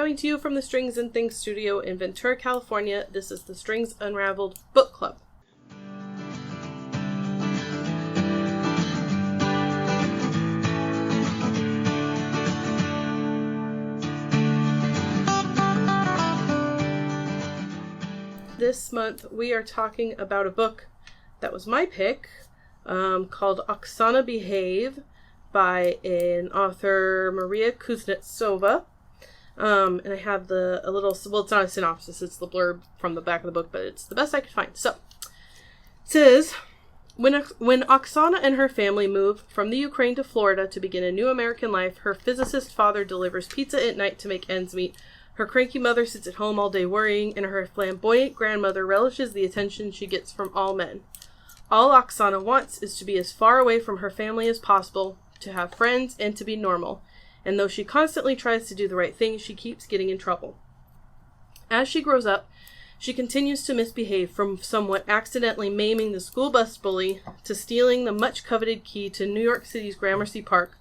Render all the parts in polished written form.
Coming to you from the Strings and Things studio in Ventura, California, this is the Strings Unraveled Book Club. This month we are talking about a book that was my pick, called Oksana Behave by an author, Maria Kuznetsova. And I have a little, well, it's not a synopsis, it's the blurb from the back of the book, but it's the best I could find. So, it says, when Oksana and her family move from the Ukraine to Florida to begin a new American life, her physicist father delivers pizza at night to make ends meet. Her cranky mother sits at home all day worrying, and her flamboyant grandmother relishes the attention she gets from all men. All Oksana wants is to be as far away from her family as possible, to have friends, and to be normal. And though she constantly tries to do the right thing, she keeps getting in trouble. As she grows up, she continues to misbehave, from somewhat accidentally maiming the school bus bully, to stealing the much-coveted key to New York City's Gramercy Park,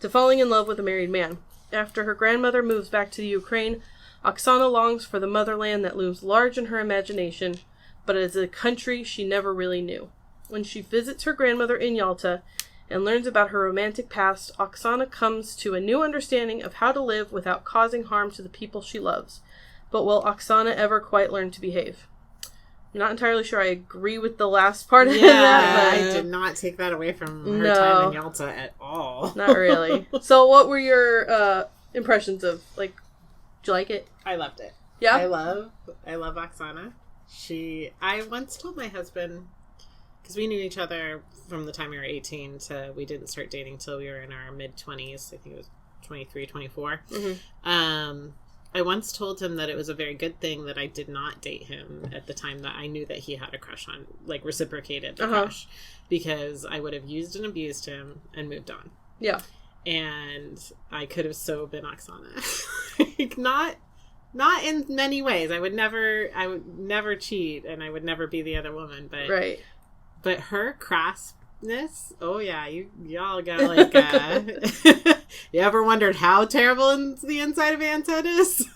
to falling in love with a married man. After her grandmother moves back to the Ukraine, Oksana longs for the motherland that looms large in her imagination, but is a country she never really knew. When she visits her grandmother in Yalta and learns about her romantic past, Oksana comes to a new understanding of how to live without causing harm to the people she loves. But will Oksana ever quite learn to behave? I'm not entirely sure I agree with the last part of that. But I did not take that away from her time in Yalta at all. Not really. So what were your impressions of, like, did you like it? I loved it. Yeah? I love Oksana. I once told my husband, because we knew each other from the time we were 18 to we didn't start dating till we were in our mid-20s. I think it was 23, 24. Mm-hmm. I once told him that it was a very good thing that I did not date him at the time that I knew that he had a crush on, like, reciprocated the crush, because I would have used and abused him and moved on. Yeah. And I could have so been Oksana. Like, not in many ways. I would never cheat, and I would never be the other woman. But right. But her crassness. Oh yeah, y'all got like. You ever wondered how terrible the inside of Anne's head is?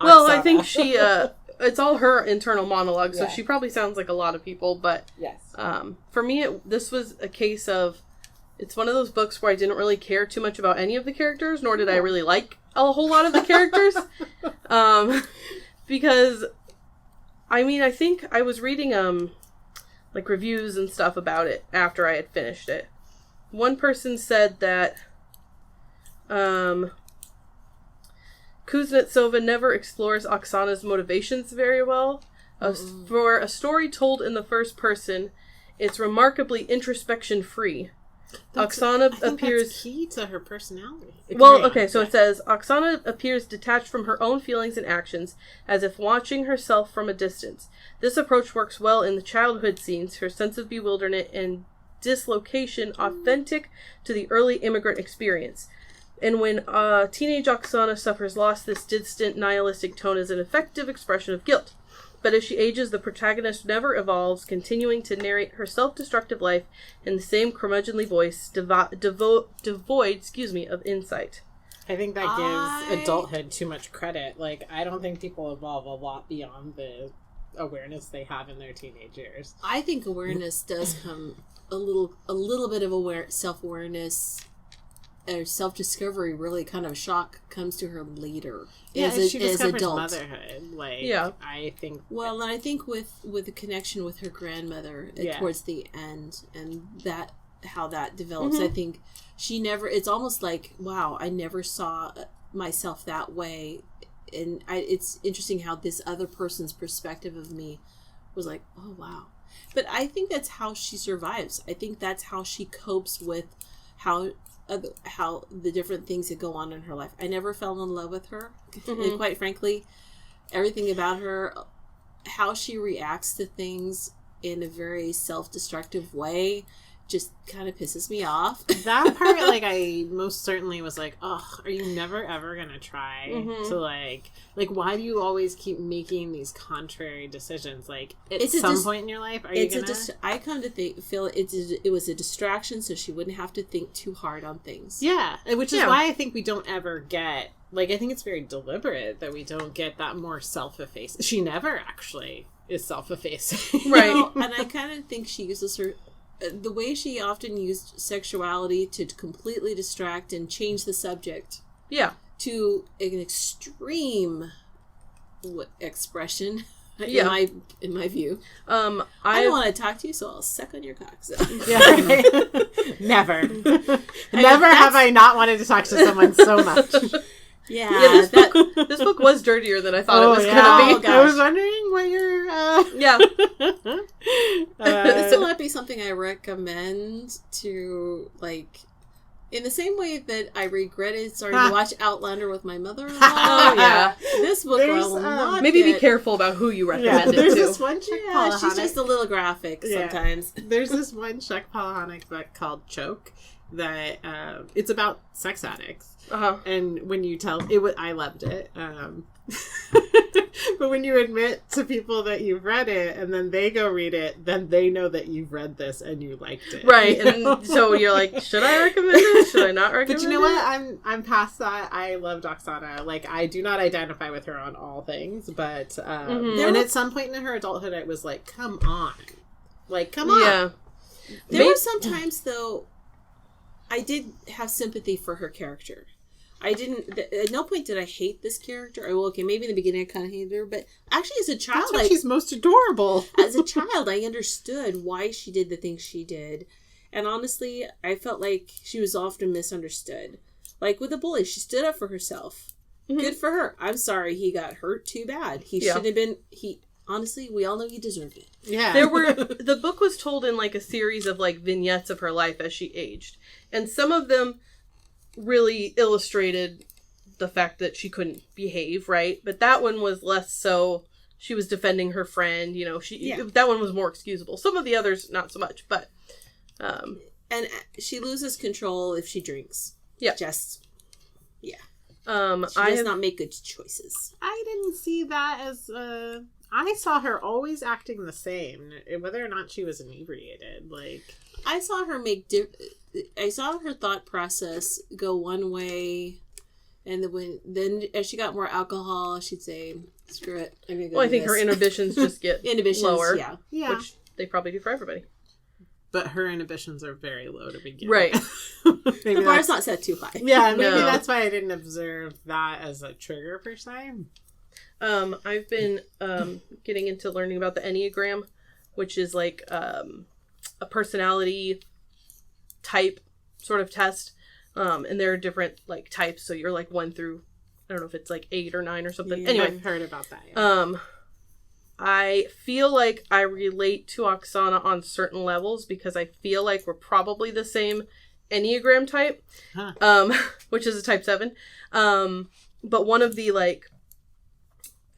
Well, I think she. It's all her internal monologue, so she probably sounds like a lot of people. But yes, for me, this was a case of. It's one of those books where I didn't really care too much about any of the characters, nor did I really like a whole lot of the characters. Because, I mean, I think I was reading, like, reviews and stuff about it after I had finished it. One person said that, Kuznetsova never explores Oksana's motivations very well. For a story told in the first person, it's remarkably introspection-free. Oksana appears that's key to her personality. Well, okay, so it says Oksana appears detached from her own feelings and actions, as if watching herself from a distance. This approach works well in the childhood scenes, her sense of bewilderment and dislocation authentic to the early immigrant experience. And when teenage Oksana suffers loss, this distant nihilistic tone is an effective expression of guilt. But as she ages, the protagonist never evolves, continuing to narrate her self-destructive life in the same curmudgeonly voice, devoid of insight. I think that gives adulthood too much credit. Like, I don't think people evolve a lot beyond the awareness they have in their teenage years. I think awareness does come a little bit of self-awareness or self-discovery, really kind of shock comes to her later. Yeah, as she discovers adult motherhood. Like, yeah. I think. Well, and I think with the connection with her grandmother towards the end, and how that develops, I think she never. It's almost like, wow, I never saw myself that way, and it's interesting how this other person's perspective of me was like, oh wow. But I think that's how she survives. I think that's how she copes with how the different things that go on in her life. I never fell in love with her. And quite frankly, everything about her, how she reacts to things in a very self-destructive way, just kind of pisses me off. That part, like, I most certainly was like, oh, are you never ever gonna try to like why do you always keep making these contrary decisions? Like, at some point in your life, are you gonna? I come to feel it was a distraction, so she wouldn't have to think too hard on things. Yeah, which is why I think we don't ever get like, I think it's very deliberate that we don't get that more self-effacing. She never actually is self-effacing. Right. No, and I kind of think she uses her... the way she often used sexuality to completely distract and change the subject. Yeah. To an extreme expression, yeah. in my view. I don't want to talk to you, so I'll suck on your cock. So. Yeah, right. Never. Never have I not wanted to talk to someone so much. Yeah, this book was dirtier than I thought it was going to be. I was wondering what your... Yeah. This will not be something I recommend to, like... In the same way that I regretted starting to watch Outlander with my mother-in-law. Oh, yeah. This book will not maybe be careful about who you recommend it there's to. This one Czech Polyhonic. She's just a little graphic sometimes. There's this one Czech Polyhonic book called Choke that it's about sex addicts. Uh-huh. And when you tell... I loved it. But when you admit to people that you've read it and then they go read it, then they know that you've read this and you liked it. Right. And so you're like, should I recommend it? Should I not recommend it? But you know what? I'm past that. I loved Oksana. Like, I do not identify with her on all things, but and at some point in her adulthood, it was like, come on. Like, come on. Yeah. There were some times, though, I did have sympathy for her character. I didn't... At no point did I hate this character. Maybe in the beginning I kind of hated her, but actually as a child... That's when she's most adorable. As a child, I understood why she did the things she did. And honestly, I felt like she was often misunderstood. Like with the bully, she stood up for herself. Mm-hmm. Good for her. I'm sorry he got hurt too bad. He shouldn't have been... Honestly, we all know he deserved it. Yeah. The book was told in like a series of like vignettes of her life as she aged. And some of them really illustrated the fact that she couldn't behave, right? But that one was less so. She was defending her friend, that one was more excusable. Some of the others, not so much, but... And she loses control if she drinks. Yeah. She does not make good choices. I didn't see that as... I saw her always acting the same, whether or not she was inebriated. Like, I saw her I saw her thought process go one way, and then as she got more alcohol, she'd say, "Screw it, I'm gonna go." Well, I think her inhibitions just get lower, yeah, which they probably do for everybody. But her inhibitions are very low to begin, right? The bar's not set too high. Yeah, maybe that's why I didn't observe that as a trigger per se. I've been getting into learning about the Enneagram, which is like a personality type sort of test. And there are different like types. So you're like 1 through, I don't know if it's like 8 or 9 or something. Yeah, anyway, I've heard about that. Yeah. I feel like I relate to Oksana on certain levels because I feel like we're probably the same Enneagram type, which is a type 7. But one of the like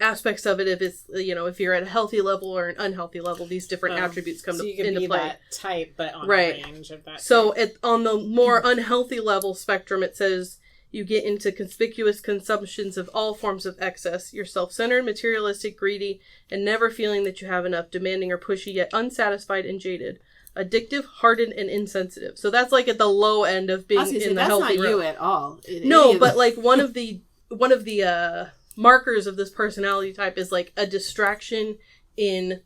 aspects of it is, if you're at a healthy level or an unhealthy level, these different attributes come into play. That type, but on a range of that. So on the more unhealthy level spectrum, it says you get into conspicuous consumptions of all forms of excess. You're self-centered, materialistic, greedy, and never feeling that you have enough, demanding or pushy, yet unsatisfied and jaded. Addictive, hardened, and insensitive. So that's like at the low end of being in the healthy realm. That's not you at all. No, but like one of the markers of this personality type is like a distraction in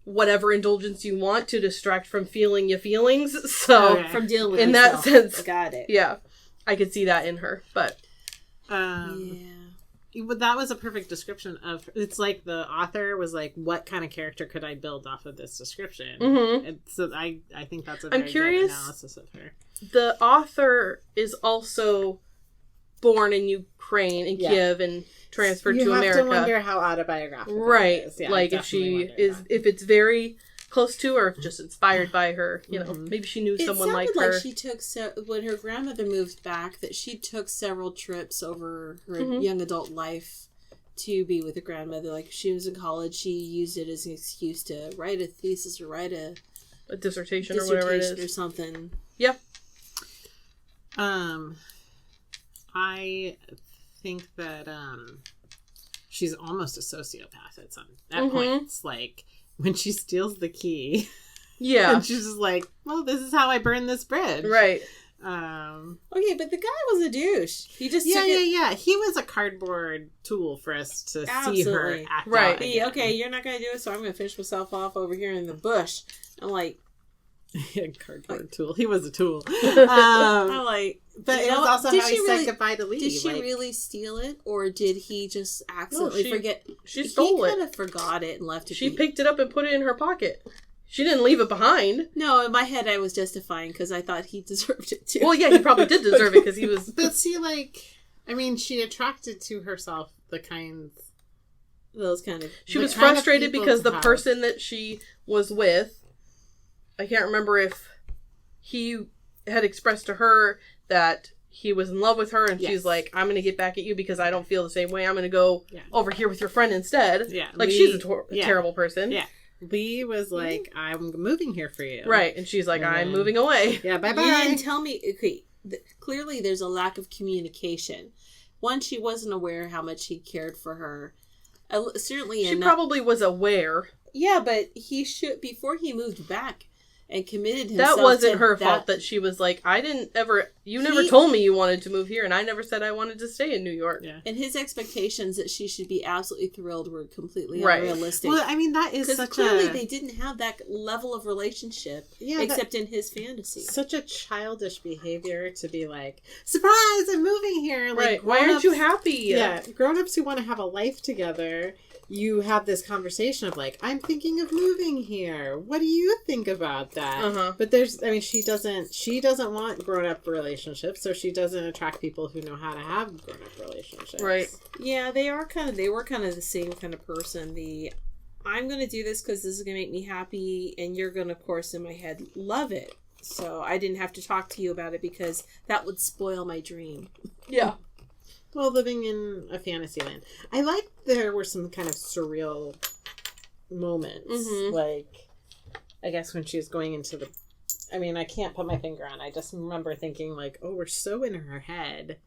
whatever indulgence you want to distract from feeling your feelings. So from dealing with in yourself. that sense, got it. Yeah, I could see that in her. But that was a perfect description of. It's like the author was like, "What kind of character could I build off of this description?" Mm-hmm. And so I think that's a very good analysis of her. The author is also born in Ukraine, in Kiev, and transferred to America. You have to wonder how autobiographical it is. Yeah, like if it's very close to or just inspired by her, maybe she knew someone like her. It sounded like she took, when her grandmother moved back, that she took several trips over her young adult life to be with her grandmother. Like she was in college, she used it as an excuse to write a thesis or write a dissertation or whatever it is. Or something. Yeah. I think that she's almost a sociopath at points. Like when she steals the key, and she's just like, "Well, this is how I burn this bridge." Right. Okay, but the guy was a douche. He just took it. Yeah. He was a cardboard tool for us to see her act right. out again. Okay, you're not going to do it, so I'm going to finish myself off over here in the bush. I'm like... cardboard tool. He was a tool. I'm like... But it was also how he said goodbye to leave. Did she really steal it, or did he just accidentally forget? She stole it. He kind of forgot it and left it. She picked it up and put it in her pocket. She didn't leave it behind. No, in my head I was justifying because I thought he deserved it too. Well, yeah, he probably did deserve it because he was... But see, she attracted to herself those kind of... She was frustrated because the person that she was with, I can't remember if he had expressed to her that he was in love with her, and she's like, I'm going to get back at you because I don't feel the same way. I'm going to go over here with your friend instead. Yeah. Like, she's a terrible person. Yeah. Lee was like, I'm moving here for you. Right. And she's like, I'm moving away. Yeah, bye-bye. You didn't tell me... Okay, clearly there's a lack of communication. One, she wasn't aware how much he cared for her. Certainly she probably was aware. Yeah, but he should... Before he moved back... and committed himself. That wasn't her fault that she was like, you never told me you wanted to move here, and I never said I wanted to stay in New York. Yeah. And his expectations that she should be absolutely thrilled were completely unrealistic. Well, I mean, that is because clearly they didn't have that level of relationship, except in his fantasy. Such a childish behavior to be like, surprise, I'm moving here. Like, right. Why aren't you happy? Yeah, grown-ups who want to have a life together... You have this conversation of like, I'm thinking of moving here. What do you think about that? Uh-huh. But she doesn't want grown-up relationships, so she doesn't attract people who know how to have grown-up relationships. Right. Yeah, they were kind of the same kind of person. I'm going to do this because this is going to make me happy, and you're going to, of course, in my head, love it. So I didn't have to talk to you about it because that would spoil my dream. Yeah. Well, living in a fantasy land. I like there were some kind of surreal moments. Mm-hmm. Like, I guess when she was going into the... I mean, I can't put my finger on it. I just remember thinking, like, oh, we're so in her head.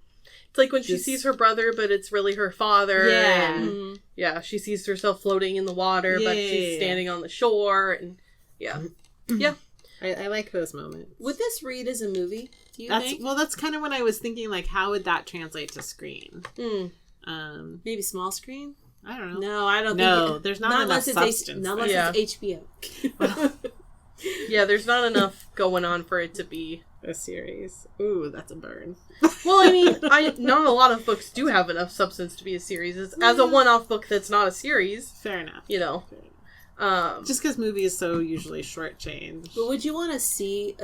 It's like when she sees her brother, but it's really her father. Yeah. And, she sees herself floating in the water, but she's standing on the shore. And, yeah. Yeah. I like those moments. Would this read as a movie? Do you think? Well, that's kind of when I was thinking, like, how would that translate to screen? Maybe small screen? I don't know. No, I don't think... No, there's not enough substance. Not unless it's HBO. Yeah, there's not enough going on for it to be... a series. Ooh, that's a burn. Well, I mean, not a lot of books do have enough substance to be a series. As a one-off book that's not a series. Fair enough. You know. Fair enough. Just because movie is so usually short change. But would you want to see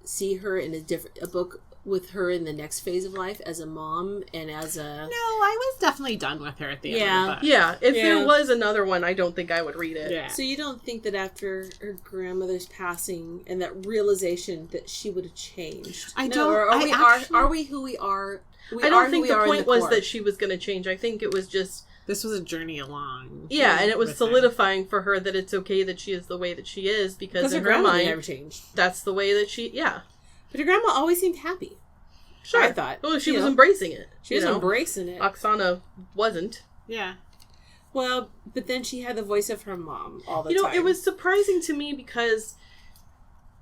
see her in a book with her in the next phase of life as a mom and as a... No, I was definitely done with her at the end of the book. Yeah, if there was another one, I don't think I would read it. Yeah. So you don't think that after her grandmother's passing and that realization that she would have changed? I don't. Or are we who we are? I don't think the point was that she was going to change. I think it was just... This was a journey along. Yeah, and it was solidifying for her that it's okay that she is the way that she is because in her mind, never changed. That's the way that she... Yeah. But her grandma always seemed happy. Sure. I thought. Well, she was embracing it. She was embracing it. Oksana wasn't. Yeah. Well, but then she had the voice of her mom all the time. It was surprising to me because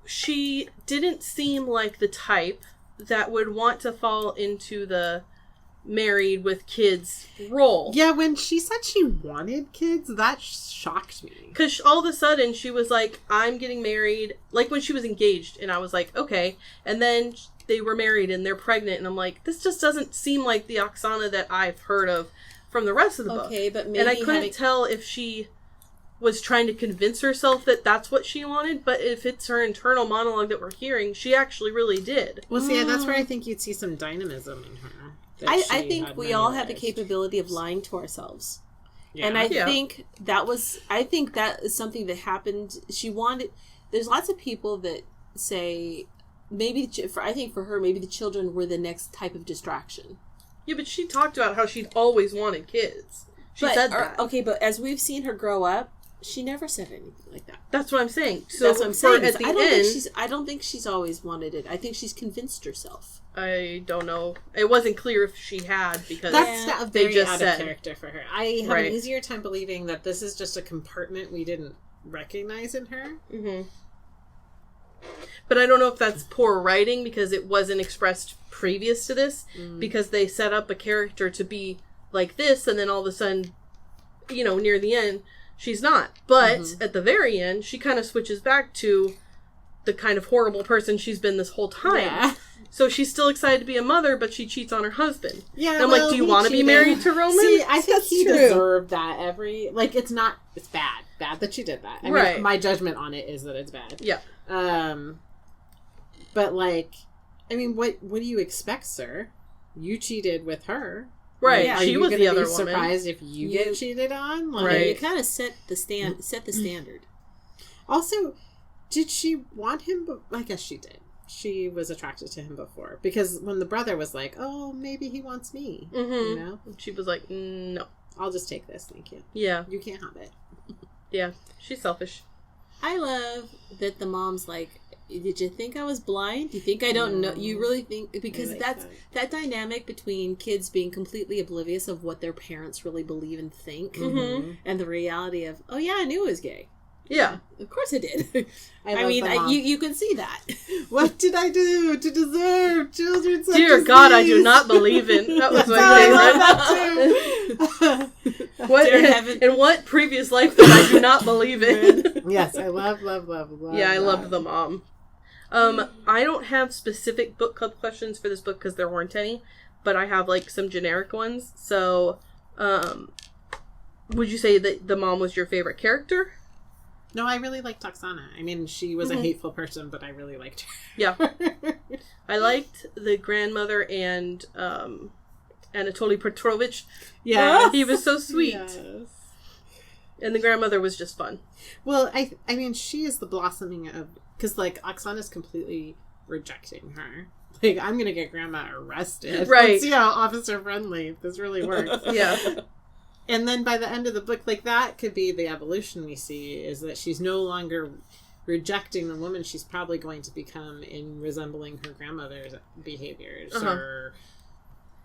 she didn't seem like the type that would want to fall into the married with kids role. Yeah, when she said she wanted kids, that shocked me. Because all of a sudden she was like, I'm getting married. Like when she was engaged, and I was like, okay. And then they were married and they're pregnant, and I'm like, this just doesn't seem like the Oksana that I've heard of from the rest of the book. Okay, but maybe... And I couldn't tell if she was trying to convince herself that that's what she wanted, but if it's her internal monologue that we're hearing, she actually really did. Well, see, that's where I think you'd see some dynamism in her. I think we all have the capability of lying to ourselves. Yeah. And I think that is something that happened. There's lots of people that say, I think for her, maybe the children were the next type of distraction. Yeah, but she talked about how she'd always wanted kids. She said that. Okay, but as we've seen her grow up, she never said anything like that. That's what I'm saying. So that's what I'm saying. At the end, I don't think she's always wanted it. I think she's convinced herself. I don't know. It wasn't clear if she had because that's they very just out said of character for her. I have an easier time believing that this is just a compartment we didn't recognize in her. Mm-hmm. But I don't know if that's poor writing because it wasn't expressed previous to this, because they set up a character to be like this, and then all of a sudden, near the end, she's not. But at the very end, she kind of switches back to the kind of horrible person she's been this whole time. Yeah. So she's still excited to be a mother, but she cheats on her husband. Yeah, and I'm like, do you want to be married to Roman? See, I think he deserved that it's bad. Bad that she did that. I mean, my judgment on it is that it's bad. Yeah. But what do you expect, sir? You cheated with her. Right. Yeah. She was the other woman. Surprised if you get cheated on? Right. You kind of set the standard. Also, did she want him? I guess she did. She was attracted to him before. Because when the brother was like, oh, maybe he wants me. Mm-hmm. She was like, no. I'll just take this, thank you. Yeah. You can't have it. Yeah. She's selfish. I love that the mom's like, did you think I was blind? Do you think I don't know? You really think... Because that dynamic between kids being completely oblivious of what their parents really believe and think, and the reality of, oh yeah, I knew it was gay. Yeah. Of course I did. You can see that. What did I do to deserve children such Dear as God, these? I do not believe in... That was my favorite. What, in what previous life did I do not believe in? Yes, I love. Yeah, I loved the mom. I don't have specific book club questions for this book because there weren't any, but I have some generic ones. So, would you say that the mom was your favorite character? No, I really liked Oksana. I mean, she was a hateful person, but I really liked her. Yeah. I liked the grandmother and Anatoly Petrovich. Yeah. He was so sweet. Yes. And the grandmother was just fun. Well, I mean, she is the blossoming of... Because, Oksana's completely rejecting her. I'm going to get grandma arrested. Right. Let's see how officer-friendly this really works. Yeah. And then by the end of the book, that could be the evolution we see, is that she's no longer rejecting the woman she's probably going to become in resembling her grandmother's behaviors or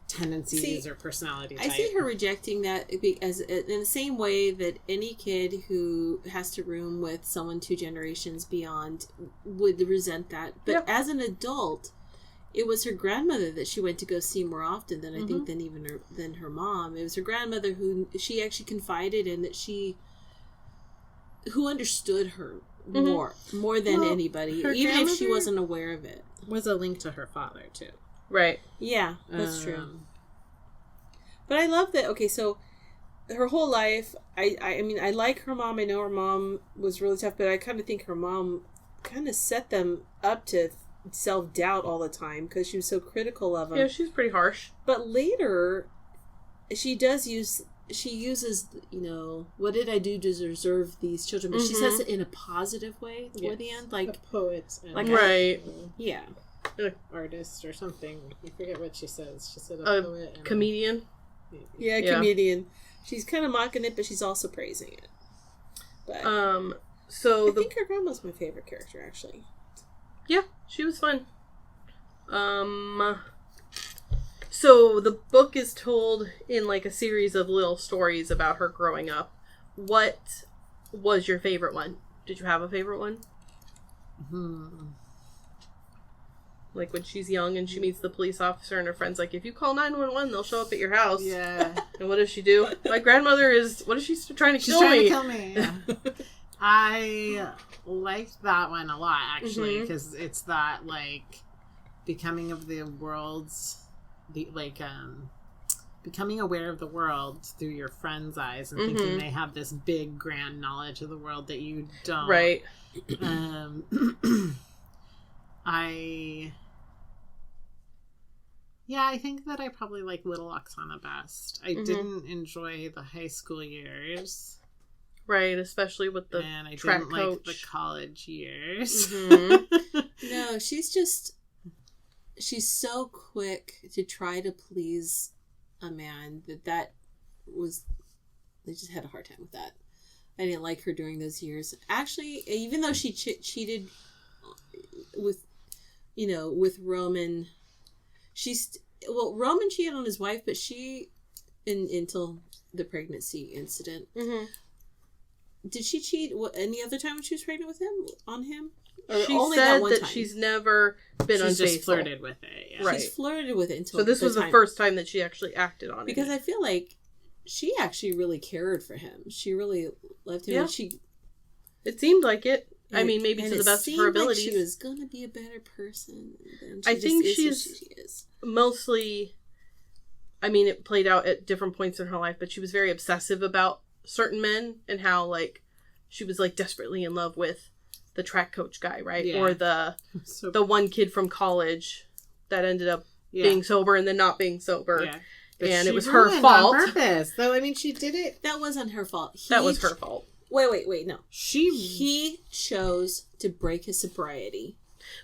tendencies or personality type. I see her rejecting that as in the same way that any kid who has to room with someone 2 generations beyond would resent that. But as an adult, it was her grandmother that she went to go see more often than I think than her mom. It was her grandmother who she actually confided in, who understood her more than anybody, even if she wasn't aware of it. Was a link to her father too. Right. Yeah, that's true. But I love that. Okay, so her whole life, I mean, I like her mom. I know her mom was really tough, but I kind of think her mom kind of set them up to self-doubt all the time because she was so critical of them. Yeah, she's pretty harsh. But later, she uses, what did I do to deserve these children? But she says it in a positive way toward the end. Like a poet. Right. Yeah. Artist or something. I forget what she says. She said a poet. And comedian. Yeah, comedian. She's kind of mocking it, but she's also praising it. But I think her grandma's my favorite character, actually. Yeah, she was fun. So the book is told in a series of little stories about her growing up. What was your favorite one? Did you have a favorite one? Like when she's young and she meets the police officer and her friend's like, if you call 911, they'll show up at your house. Yeah. And what does she do? My grandmother is, what is she trying to kill me? She's trying to kill me, yeah. I liked that one a lot, actually, because it's that, becoming of the world's, becoming aware of the world through your friend's eyes and thinking they have this big, grand knowledge of the world that you don't. Right. I think that I probably like Little Oksana best. I didn't enjoy the high school years. Right, especially with the and I track didn't coach. Like the college years. No, she's so quick to try to please a man they just had a hard time with that. I didn't like her during those years. Actually, even though she cheated with Roman, Roman cheated on his wife, but until the pregnancy incident. Did she cheat any other time when she was pregnant with him? On him? She said that she's never been unfaithful. She's just flirted with it. Yeah. Right. She's flirted with it until so this was the first time that she actually acted on it. Because I feel like she actually really cared for him. She really loved him. Yeah. It seemed like it. I mean, maybe to the best of her abilities. Like she was going to be a better person than I think she is. Mostly, I mean, it played out at different points in her life, but she was very obsessive about certain men and how, like, she was, like, desperately in love with the track coach guy, right? Yeah. Or the one kid from college that ended up being sober and then not being sober. Yeah. And it was her fault. On purpose. Though, I mean, she did it. That wasn't her fault. That was her fault. Wait, no. He chose to break his sobriety.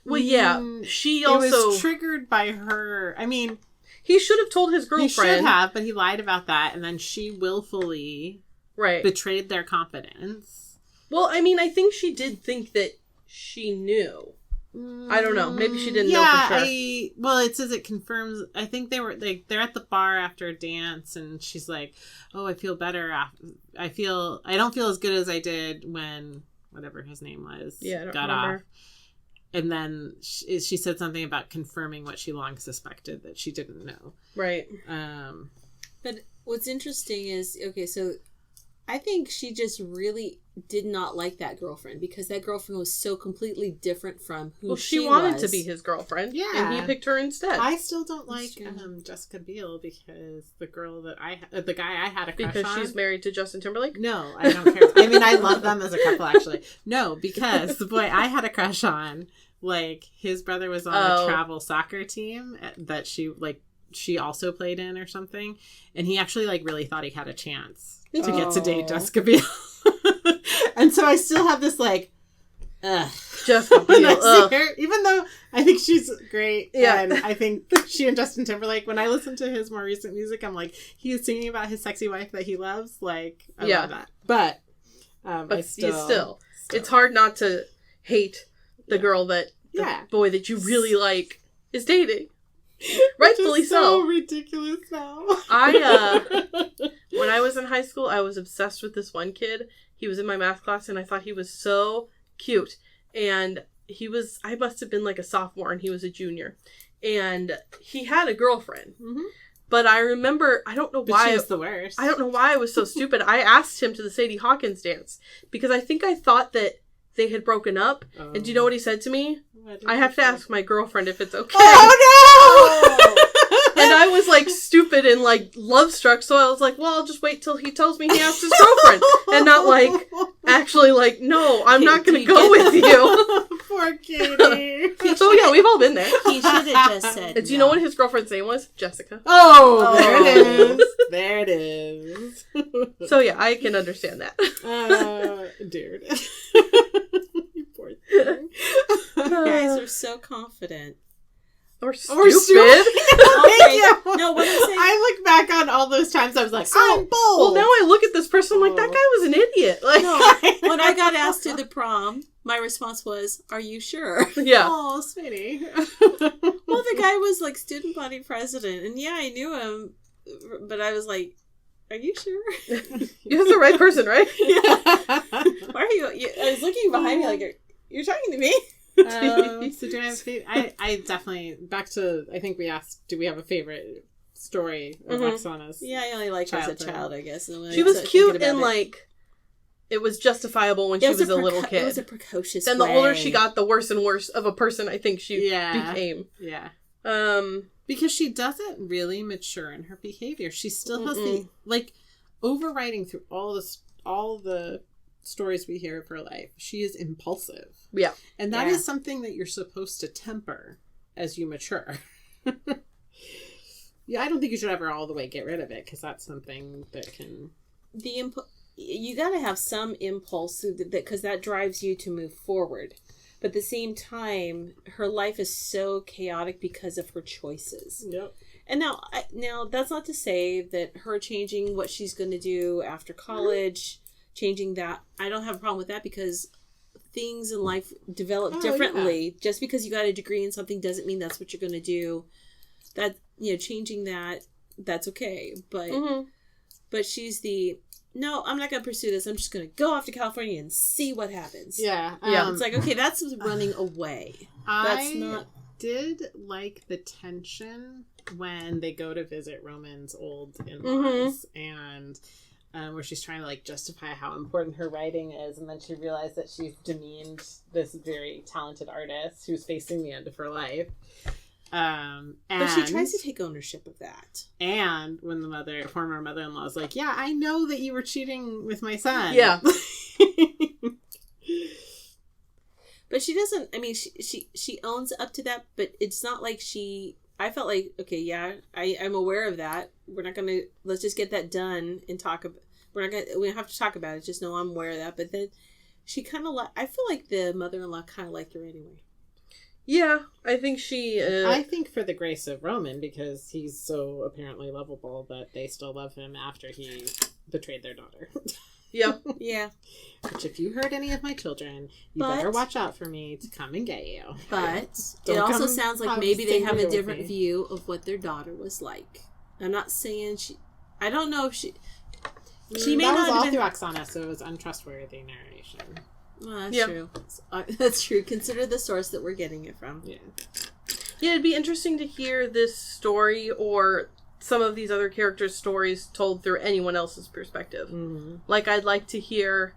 Well, yeah. She also... It was triggered by her... I mean... He should have told his girlfriend. He should have, but he lied about that, and then she willfully betrayed their confidence. Well, I mean, I think she did think that she knew. I don't know. Maybe she didn't know for sure. Well, it says it confirms. I think they're at the bar after a dance, and she's like, "Oh, I feel better. I don't feel as good as I did when whatever his name was got off." And then she said something about confirming what she long suspected that she didn't know. Right. But what's interesting is, okay, so I think she just really did not like that girlfriend because that girlfriend was so completely different from who she was. She wanted to be his girlfriend. Yeah. And he picked her instead. I still don't like Jessica Biel because the guy I had a crush on. Because she's married to Justin Timberlake? No, I don't care. I mean, I love them as a couple, actually. No, because the boy I had a crush on, like, his brother was on a travel soccer team that she also played in or something. And he actually, like, really thought he had a chance to get to date Jessica Biel. And so I still have this, like, Jessica Biel. Even though I think she's great. Yeah. And I think she and Justin Timberlake, when I listen to his more recent music, I'm like, he is singing about his sexy wife that he loves. Like, I love that. But still, it's hard not to hate the girl that the boy that you really like is dating. Rightfully so ridiculous now. When I was in high school, I was obsessed with this one kid. He was in my math class, and I thought he was so cute. And I must have been like a sophomore, and he was a junior. And he had a girlfriend. Mm-hmm. But I remember, I don't know why. She was the worst. I don't know why I was so stupid. I asked him to the Sadie Hawkins dance because I think I thought that they had broken up. And do you know what he said to me? I have to ask my girlfriend if it's okay. Oh, no! And I was, like, stupid and, like, love-struck, so I was like, well, I'll just wait till he tells me he asked his girlfriend. And not, like, actually, like, no, I'm not going to go with you. Poor Kaity. So, yeah, we've all been there. He should have just said Do you know what his girlfriend's name was? Jessica. Oh, there it is. There it is. So, yeah, I can understand that. Dude. You poor thing. You guys are so confident. Or stupid. No, what I'm saying. I look back on all those times I was like, I'm bold. Well, now I look at this person, I'm like, that guy was an idiot. Like, no, when I got asked to the prom, my response was, are you sure? Yeah. Oh, sweetie. Well, the guy was like student body president, and yeah, I knew him, but I was like, are you sure? You're the right person, right? Yeah. Why are you? I was looking behind me like, you're talking to me? So do I have a favorite? I definitely, back to, I think we asked, do we have a favorite story of Oksana's? Yeah, I only liked her as a child, I guess. She was cute and like, it was justifiable when she was a little kid. It was a precocious Then the older she got, the worse and worse of a person I think she became. Yeah. Because she doesn't really mature in her behavior. She still has the, like, overriding through all the stories we hear of her life, she is impulsive. Yeah. And that is something that you're supposed to temper as you mature. Yeah, I don't think you should ever all the way get rid of it, because that's something that can... You gotta have some impulse, because that drives you to move forward. But at the same time, her life is so chaotic because of her choices. Yep. And now that's not to say that her changing what she's going to do after college... Changing that, I don't have a problem with that because things in life develop differently. Yeah. Just because you got a degree in something doesn't mean that's what you're going to do. That, changing that, that's okay. But but she's no, I'm not going to pursue this. I'm just going to go off to California and see what happens. Yeah. It's like, okay, that's running away. I did like the tension when they go to visit Roman's old in-laws and where she's trying to like justify how important her writing is, and then she realized that she's demeaned this very talented artist who's facing the end of her life. But she tries to take ownership of that. And when the former mother-in-law is like, yeah, I know that you were cheating with my son. Yeah. But she doesn't, I mean, she owns up to that, but it's not like I felt like, okay, yeah, I'm aware of that. We're not going to, let's just get that done and talk about, we don't have to talk about it. Just know I'm aware of that. But then she kind of I feel like the mother-in-law kind of liked her anyway. Yeah, I think I think for the grace of Roman, because he's so apparently lovable, but they still love him after he betrayed their daughter. Yeah. Yeah. Which, if you hurt any of my children, you better watch out for me to come and get you. But it also sounds like maybe they have a different view of what their daughter was like. I'm not saying I don't know if she may that not was have all been... through Oksana, so it was untrustworthy narration. Well, that's true. That's true. Consider the source that we're getting it from. Yeah. Yeah, it'd be interesting to hear this story or some of these other characters' stories told through anyone else's perspective. Mm-hmm. Like, I'd like to hear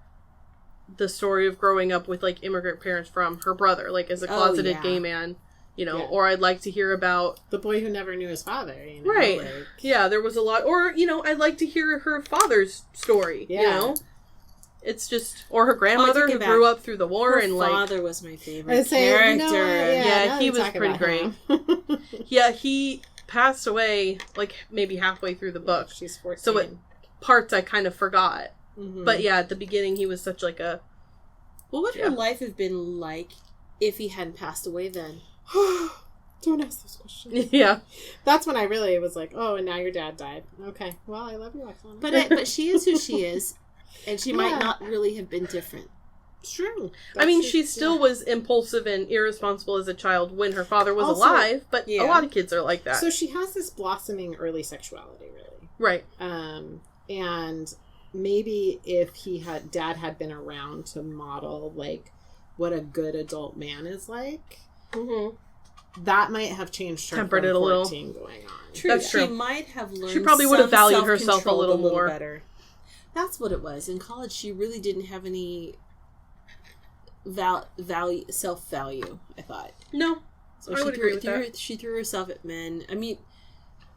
the story of growing up with, like, immigrant parents from her brother, like, as a closeted gay man, you know, or I'd like to hear about... the boy who never knew his father, you know? Right. Like... yeah, there was a lot... or, you know, I'd like to hear her father's story, you know? It's just... or her grandmother who grew up through the war her and, like... her father was my favorite character. You know, yeah, he was pretty great. Yeah, he... passed away like maybe halfway through the book. She's 14. So parts I kind of forgot. Mm-hmm. But yeah, at the beginning he was such like a... what would her life have been like if he hadn't passed away then? Don't ask those questions. Yeah. That's when I really was like, oh, and now your dad died. Okay. Well, I love you, Oksana. But she is who she is. And she might not really have been different. True. I mean, she still was impulsive and irresponsible as a child when her father was alive, but a lot of kids are like that. So she has this blossoming early sexuality, really. Right. And maybe if dad had been around to model, like, what a good adult man is like, that might have changed her tempered from it a little. 14 going on. True. That's true. She might have learned. She probably would have valued herself a little more better. That's what it was. In college, she really didn't have any self-value, I thought. No. So she threw herself at men. I mean,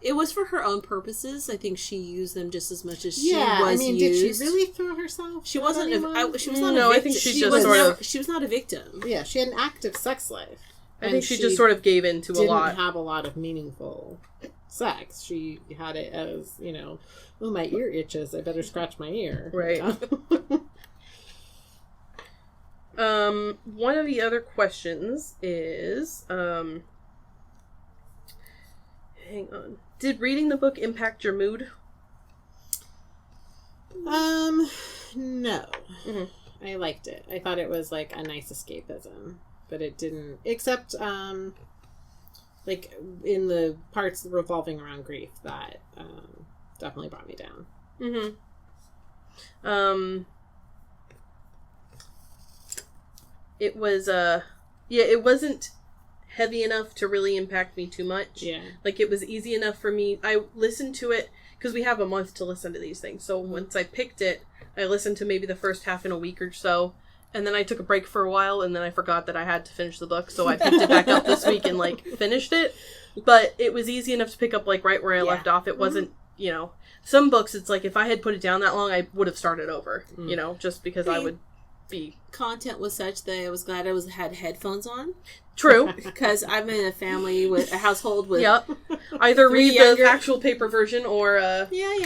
it was for her own purposes. I think she used them just as much as she was used. Did she really throw herself? She wasn't. She was not. No, a victim. I think she just sort of. She was not a victim. Yeah, she had an active sex life. I think she just sort of gave in to a lot. Didn't have a lot of meaningful sex. She had it as, you know, oh, my ear itches. I better scratch my ear. Right. One of the other questions is, hang on. Did reading the book impact your mood? No. Mm-hmm. I liked it. I thought it was like a nice escapism, but it didn't, except, like in the parts revolving around grief that, definitely brought me down. Mm-hmm. It was, it wasn't heavy enough to really impact me too much. Yeah. Like, it was easy enough for me. I listened to it, because we have a month to listen to these things. So once I picked it, I listened to maybe the first half in a week or so. And then I took a break for a while, and then I forgot that I had to finish the book. So I picked it back up this week and, like, finished it. But it was easy enough to pick up, like, right where I left off. It wasn't, you know... Some books, it's like, if I had put it down that long, I would have started over, you know, just because I would be... Content was such that I was glad I had headphones on. True. Because I'm in a family with a household with... Yep. Either read the actual paper version or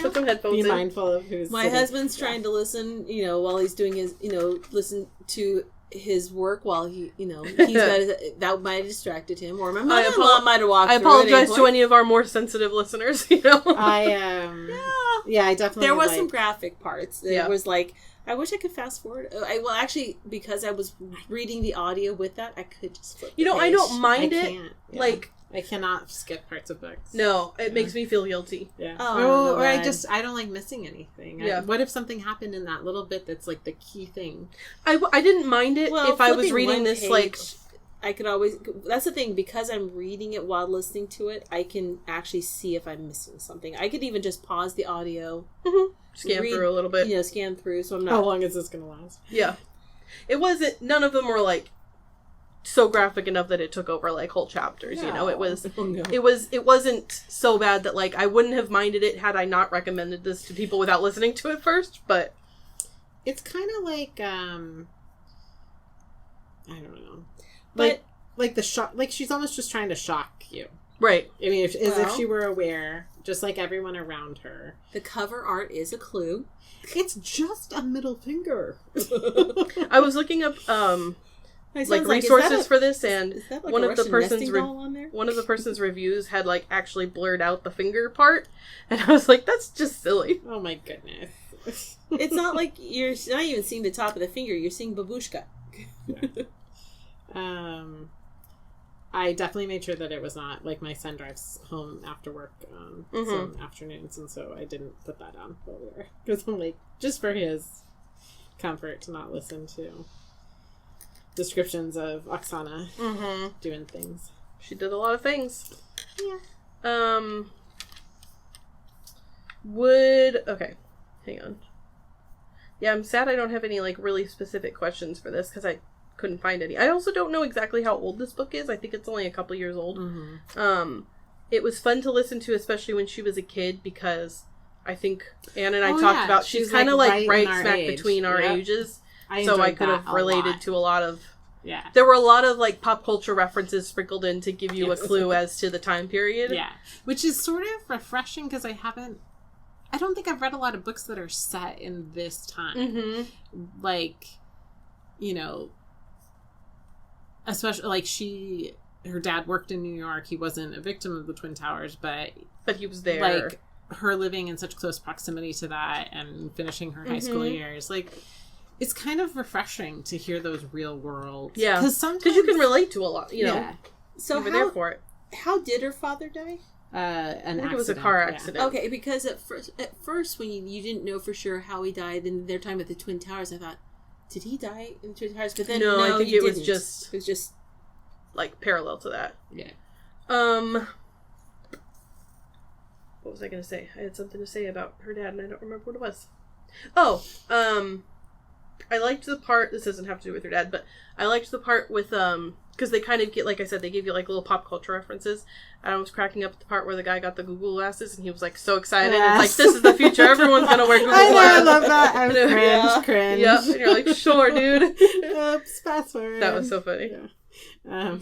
put some headphones in. Be mindful of who's My husband's trying to listen, you know, while he's doing his, you know, listen to his work while he, you know, that might have distracted him, or my mother-in-law might have walked. I apologize to any of our more sensitive listeners. You know, I definitely. There was some graphic parts. There was like I wish I could fast forward. Well, actually, because I was reading the audio with that, I could just flip. You know, I don't mind it. Can't, yeah. Like, I cannot skip parts of books. No, it makes me feel guilty. Yeah. Oh, or I don't like missing anything. Yeah. What if something happened in that little bit that's like the key thing? I didn't mind it if I was reading this page, like. I could always. That's the thing, because I'm reading it while listening to it. I can actually see if I'm missing something. I could even just pause the audio, scan through a little bit. Scan through. So I'm not. How long is this going to last? Yeah, it wasn't. None of them were like so graphic enough that it took over like whole chapters. No. You know, it was. Oh, no. It wasn't so bad that like I wouldn't have minded it had I not recommended this to people without listening to it first. But it's kind of like I don't know. But like the shock, like she's almost just trying to shock you, right? I mean, as if she were aware, just like everyone around her. The cover art is a clue. It's just a middle finger. I was looking up like resources for this, and like one of the person's reviews had like actually blurred out the finger part, and I was like, that's just silly. Oh my goodness! It's not like you're not even seeing the top of the finger; you're seeing babushka. Yeah. I definitely made sure that it was not, like, my son drives home after work some afternoons, and so I didn't put that on earlier. Because I'm like, just for his comfort to not listen to descriptions of Oksana doing things. She did a lot of things. Yeah. Okay, hang on. Yeah, I'm sad I don't have any, like, really specific questions for this, because I couldn't find any. I also don't know exactly how old this book is. I think it's only a couple years old. It was fun to listen to, especially when she was a kid, because I think Anne and I talked about she's kind of like right smack between our ages. So I could have related to a lot of... Yeah. There were a lot of like pop culture references sprinkled in to give you a clue as to the time period. Yeah. Which is sort of refreshing, because I don't think I've read a lot of books that are set in this time. Like, you know... Especially, like, her dad worked in New York. He wasn't a victim of the Twin Towers, but he was there. Like, her living in such close proximity to that and finishing her high school years. Like, it's kind of refreshing to hear those real world. Yeah. Because you can relate to a lot, you know. Yeah. So you were there for it. How did her father die? I think it was a car accident. Yeah. Okay, because at first when you didn't know for sure how he died, and they're talking about the Twin Towers, I thought, did he die in the Twin Towers? But then no, I think it was just like parallel to that. Yeah. What was I going to say? I had something to say about her dad, and I don't remember what it was. Oh, I liked the part. This doesn't have to do with her dad, but I liked the part with because they kind of get, like I said, they give you like little pop culture references. And I was cracking up at the part where the guy got the Google glasses, and he was like so excited. Yes. It's like, this is the future. Everyone's gonna wear Google glasses. I love that. I cringe. Yep. And you're like, sure, dude. Oops, password. That was so funny. Yeah.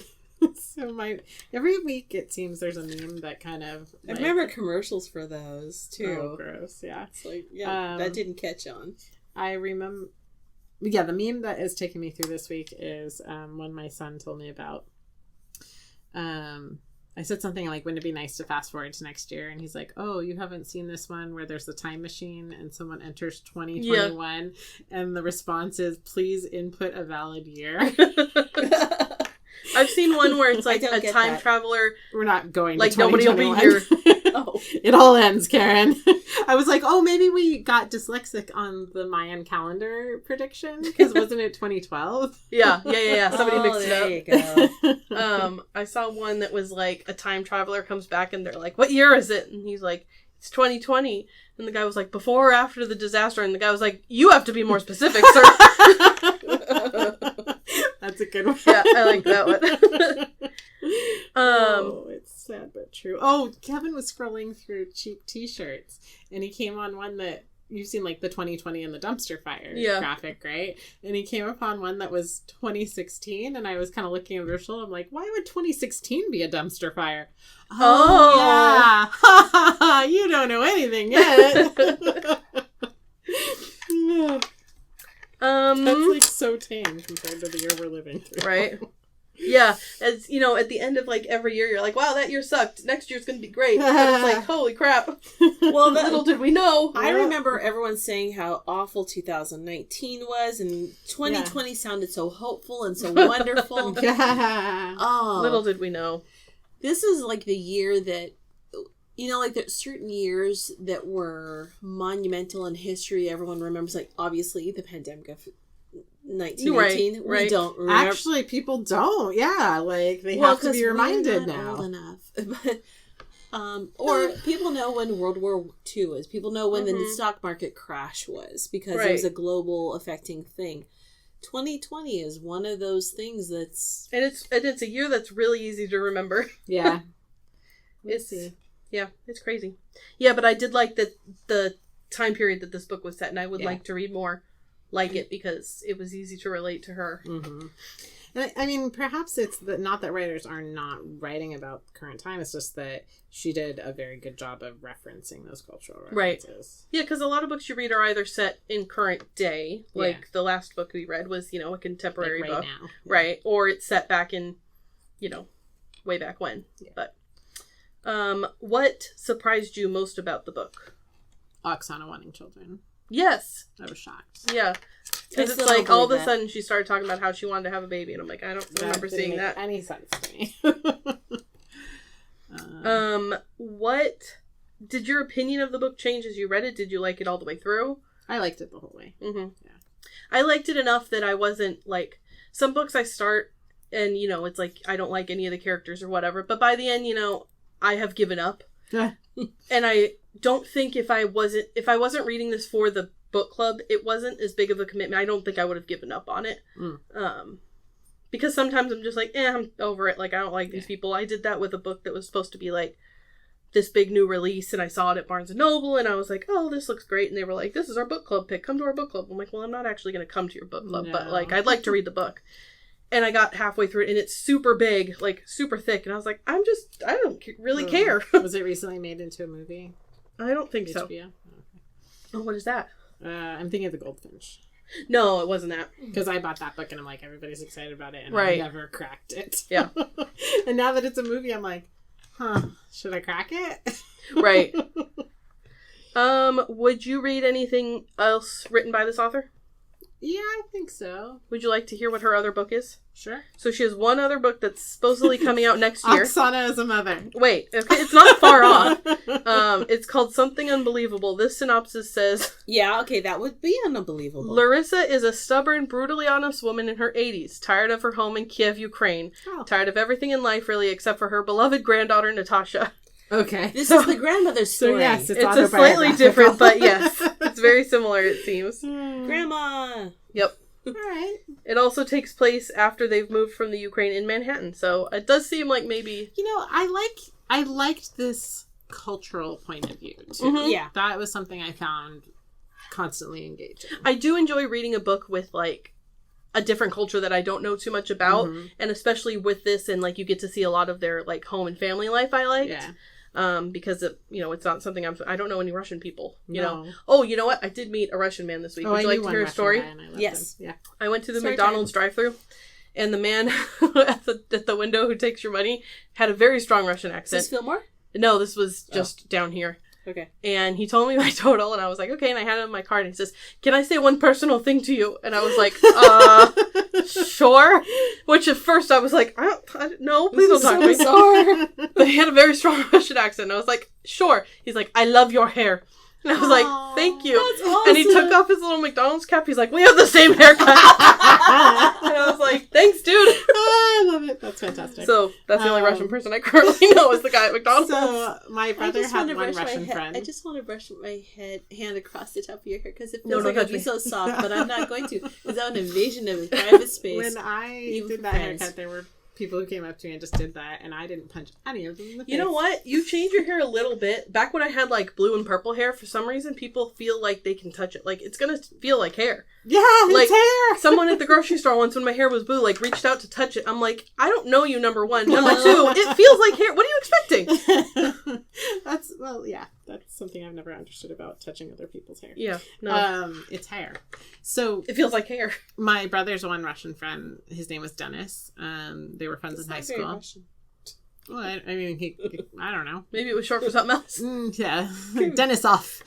So every week it seems there's a meme that kind of. I remember commercials for those too. Oh, gross! Yeah, it's like that didn't catch on. I remember. Yeah, the meme that is taking me through this week is one my son told me about. I said something like, wouldn't it be nice to fast forward to next year? And he's like, oh, you haven't seen this one where there's a time machine and someone enters 2021 and the response is, please input a valid year. I've seen one where it's like a time traveler. We're not going like to 2021. Nobody will be here. Oh. It all ends, Karin. I was like, oh, maybe we got dyslexic on the Mayan calendar prediction, because wasn't it 2012? Yeah. Somebody mixed there it up. You go. I saw one that was like a time traveler comes back and they're like, what year is it? And he's like, it's 2020. And the guy was like, before or after the disaster? And the guy was like, you have to be more specific, sir. That's a good one. Yeah, I like that one. Oh, it's sad but true. Oh, Kevin was scrolling through cheap t-shirts, and he came on one that you've seen, like the 2020 and the dumpster fire graphic, right? And he came upon one that was 2016, and I was kind of looking at Rachel. I'm like, why would 2016 be a dumpster fire? Oh yeah. You don't know anything yet. That's like so tame compared to the year we're living through. Right. Yeah, as you know, at the end of like every year, you're like, wow, that year sucked. Next year's going to be great. And it's like, holy crap. Well, little did we know. I remember everyone saying how awful 2019 was, and 2020 sounded so hopeful and so wonderful. Oh, little did we know. This is like the year that, you know, like there's certain years that were monumental in history. Everyone remembers, like, obviously, the pandemic of 1918. Right. We don't remember. Actually, people don't. Yeah, like they have to be reminded now. Old enough. But, or people know when World War II was. People know when the stock market crash was, because it was a global affecting thing. 2020 is one of those things that's... And it's a year that's really easy to remember. Yeah. Yeah, it's crazy. Yeah, but I did like the time period that this book was set, and I would like to read more like it, because it was easy to relate to her. Mm-hmm. And I mean, perhaps it's not that writers are not writing about current time. It's just that she did a very good job of referencing those cultural references. Right. Yeah, because a lot of books you read are either set in current day, like the last book we read was, a contemporary like right book. now. Right. Or it's set back in, way back when. Yeah. But what surprised you most about the book? Oksana wanting children. Yes. I was shocked. Yeah. Because it's like all of a sudden she started talking about how she wanted to have a baby, and I'm like, I don't remember seeing that. Any sense to me. What did your opinion of the book change as you read it? Did you like it all the way through? I liked it the whole way. Mm-hmm. Yeah. I liked it enough that I wasn't like, some books I start and it's like I don't like any of the characters or whatever, but by the end, I have given up. And I don't think if I wasn't reading this for the book club, it wasn't as big of a commitment. I don't think I would have given up on it. Because sometimes I'm just like, I'm over it. Like, I don't like these people. I did that with a book that was supposed to be like this big new release, and I saw it at Barnes & Noble, and I was like, oh, this looks great. And they were like, this is our book club pick. Come to our book club. I'm like, well, I'm not actually going to come to your book club, but like, I'd like to read the book. And I got halfway through it, and it's super big, like super thick. And I was like, I don't really care. Was it recently made into a movie? I don't think so. HBO? Oh, what is that? I'm thinking of The Goldfinch. No, it wasn't that. Because I bought that book, and I'm like, everybody's excited about it, and right. I never cracked it. Yeah. And now that it's a movie, I'm like, should I crack it? Right. Would you read anything else written by this author? Yeah, I think so. Would you like to hear what her other book is? Sure. So she has one other book that's supposedly coming out next year. Oksana as a mother. Wait, okay, it's not far off. It's called Something Unbelievable. This synopsis says... Yeah, okay, that would be unbelievable. Larissa is a stubborn, brutally honest woman in her 80s, tired of her home in Kiev, Ukraine. Oh. Tired of everything in life, really, except for her beloved granddaughter, Natasha. Okay. This is the grandmother's story. So yes, it's a slightly different, but yes. It's very similar, it seems. Grandma! Yep. All right. It also takes place after they've moved from the Ukraine in Manhattan, so it does seem like maybe... I liked this cultural point of view, too. Mm-hmm. Yeah. That was something I found constantly engaging. I do enjoy reading a book with, like, a different culture that I don't know too much about, and especially with this, and, like, you get to see a lot of their, like, home and family life I liked. Yeah. Because it's not something I don't know any Russian people, you know. Oh, you know what? I did meet a Russian man this week. Would you like to hear a story? Yes. Yeah. I went to the McDonald's drive-thru, and the man at the window who takes your money had a very strong Russian accent. Is this Fillmore? No, this was just down here. Okay. And he told me my total, and I was like, okay, and I handed him my card, and he says, can I say one personal thing to you? And I was like, sure. Which at first I was like, no, please don't talk to me. Sorry. But he had a very strong Russian accent, and I was like, sure. He's like, I love your hair. And I was like, thank you. That's awesome. And he took off his little McDonald's cap. He's like, we have the same haircut. And I was like, thanks, dude. I love it. That's fantastic. So that's the only Russian person I currently know is the guy at McDonald's. So my brother had one Russian friend. I just want to brush my hand across the top of your hair because it No, feels like touch it'll be me. so soft, but I'm not going to. Is that an invasion of private space? When I did that haircut, there were people who came up to me and just did that, and I didn't punch any of them in the face. You know what? You changed your hair a little bit. Back when I had, like, blue and purple hair, for some reason, people feel like they can touch it. Like, it's gonna feel like hair. Yeah, like, it's hair! Someone at the grocery store once, when my hair was blue, like, reached out to touch it. I'm like, I don't know you, number one. Number two, it feels like hair. What are you expecting? That's something I've never understood about touching other people's hair. Yeah, no. It's hair. So It feels like hair. my brother's one Russian friend, his name was Dennis. They were friends in high school. Well, I mean, I don't know. Maybe it was short for something else. Yeah, Dennis off.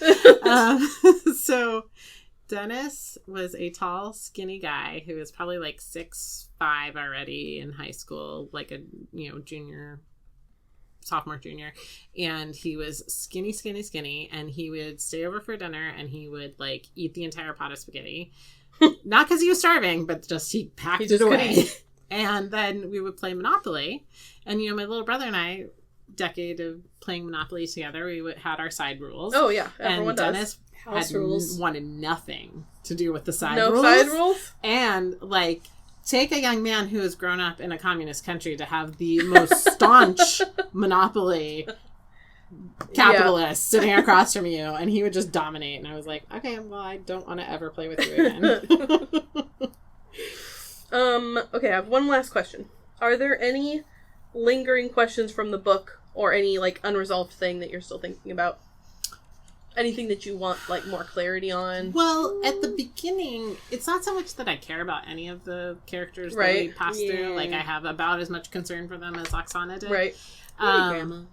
So Dennis was a tall, skinny guy who was probably like 6'5" already in high school, like a sophomore, junior, and he was skinny, and he would stay over for dinner, and he would like eat the entire pot of spaghetti, not because he was starving, but just he packed it away. And then we would play Monopoly, and my little brother and I, decade of playing Monopoly together, we had our side rules. Oh yeah, everyone and does. Dennis wanted nothing to do with the side rules. rules. No side rules? And, like, take a young man who has grown up in a communist country to have the most staunch Monopoly capitalist sitting across from you, and he would just dominate. And I was like, okay, well, I don't want to ever play with you again. Okay, I have one last question. Are there any lingering questions from the book or any, like, unresolved thing that you're still thinking about? Anything that you want, like, more clarity on? Well, at the beginning, it's not so much that I care about any of the characters that we pass through. Like, I have about as much concern for them as Oksana did. Right. Grandma.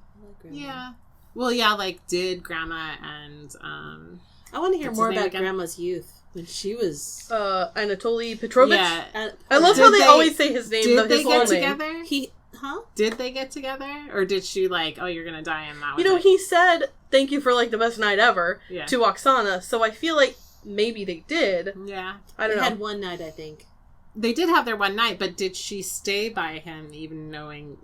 Yeah. Well, yeah, like, did Grandma and, I want to hear more about Grandma's youth. When she was... Anatoly Petrovich? Yeah. I love how they always say his name. Did they get together? Did they get together? Or did she like, oh, you're going to die and that was he said, thank you for, like, the best night ever to Oksana. So I feel like maybe they did. Yeah. I don't know. They had one night, I think. They did have their one night, but did she stay by him even knowing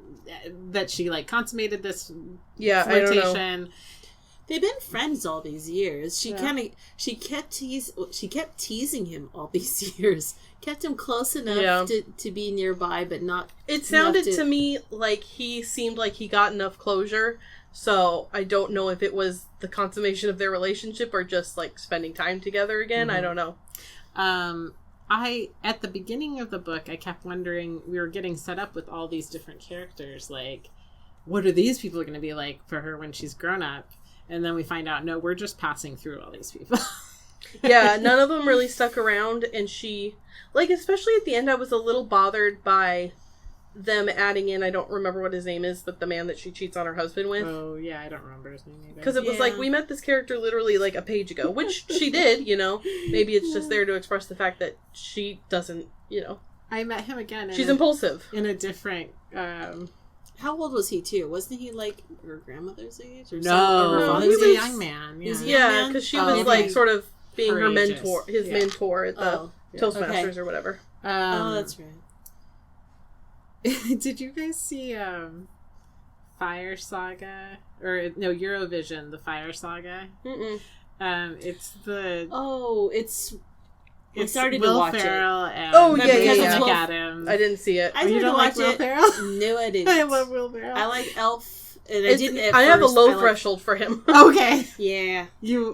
that she, like, consummated this flirtation? I don't know. They've been friends all these years. She kept teasing him all these years. Kept him close enough to be nearby, but not. It sounded to me like he seemed like he got enough closure. So I don't know if it was the consummation of their relationship or just like spending time together again. Mm-hmm. I don't know. At the beginning of the book, I kept wondering, we were getting set up with all these different characters. Like, what are these people going to be like for her when she's grown up? And then we find out, no, we're just passing through all these people. Yeah, none of them really stuck around. And she, like, especially at the end, I was a little bothered by them adding in, I don't remember what his name is, but the man that she cheats on her husband with. Oh, yeah, I don't remember his name either. Because it was like, we met this character literally like a page ago, which she did, Maybe it's just there to express the fact that she doesn't, I met him again. She's impulsive. In a different... How old was he, too? Wasn't he, like, her grandmother's age? Or no, he was a young man. Yeah, because she was, like, sort of being her mentor, his mentor at the Toastmasters or whatever. That's right. Did you guys see Fire Saga? Or, no, Eurovision, the Fire Saga? Mm-mm. It's the... Oh, I started Will to watch Ferrell it. And yeah. Adams. I didn't see it. You don't like Will Ferrell? No, I didn't. I love Will Ferrell. I like Elf, and I didn't at I have a first. low threshold for him. Okay. Yeah.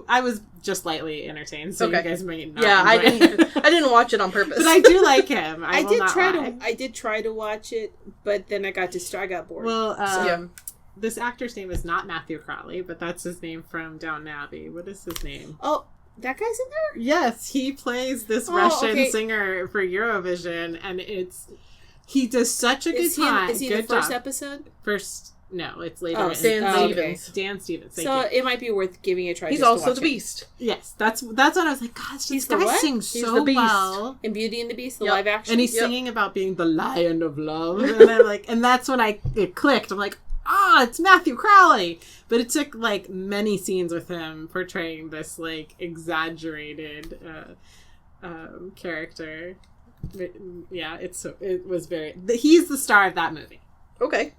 I was just lightly entertained, so you guys might not. Yeah, I didn't watch it on purpose. But I do like him. I did try to watch it, but then I got bored. Well, this actor's name is not Matthew Crowley, but that's his name from Downton Abbey. What is his name? Oh, that guy's in there? Yes, he plays this Russian singer for Eurovision, and he does such a good time. Is he good the first job. episode? No, it's later. Dan Stevens. Dan Stevens. So it might be worth giving a try. He's also the Beast. Yes, that's what I was like. Gosh, this guy sings so well. In Beauty and the Beast, the live action, and he's singing about being the lion of love, and I'm like, and that's when it clicked. I'm like, it's Matthew Crowley. But it took like many scenes with him portraying this like exaggerated character. But, yeah, it was he's the star of that movie. Okay.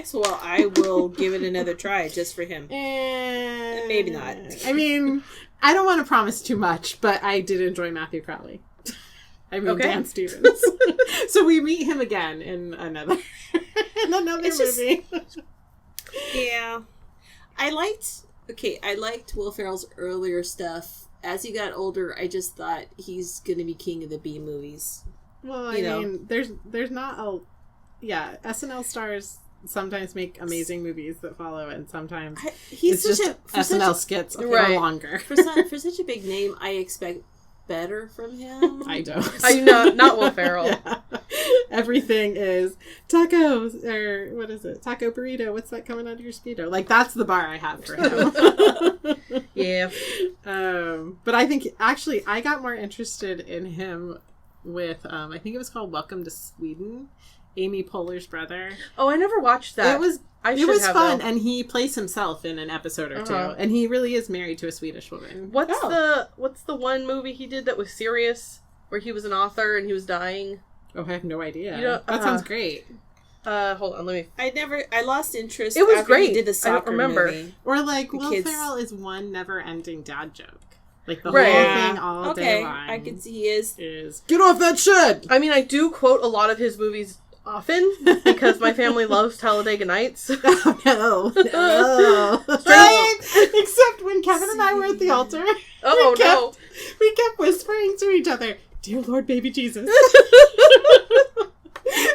So I will give it another try just for him. Maybe not. I mean, I don't want to promise too much, but I did enjoy Matthew Crowley. Dan Stevens. So we meet him again in another movie. Yeah. I liked Will Ferrell's earlier stuff. As he got older, I just thought he's going to be king of the B movies. Well, I mean, there's not a... Yeah, SNL stars sometimes make amazing movies that follow, and sometimes he's it's just SNL skits that are longer. For such a big name, I expect better from him. I don't. Not Will Ferrell. Yeah. Everything is tacos, or what is it? Taco burrito. What's that coming out of your Speedo? Like, that's the bar I have for him. Yeah. But I think, actually, I got more interested in him with, I think it was called Welcome to Sweden. Amy Poehler's brother. Oh, I never watched that. It was fun, and he plays himself in an episode or two, and he really is married to a Swedish woman. What's the one movie he did that was serious, where he was an author and he was dying? Oh, I have no idea. That sounds great. Hold on, let me. I lost interest. It was after great. He did the soccer I don't remember. movie. Or like The Will kids. Ferrell is one never-ending dad joke. Like the Right. whole Yeah. thing all day Okay, long. I can see he is. Get off that shit! I mean, I do quote a lot of his movies often because my family loves Talladega Nights. No. Right? Except when Kevin and I were at the altar. We kept whispering to each other, "Dear Lord, baby Jesus."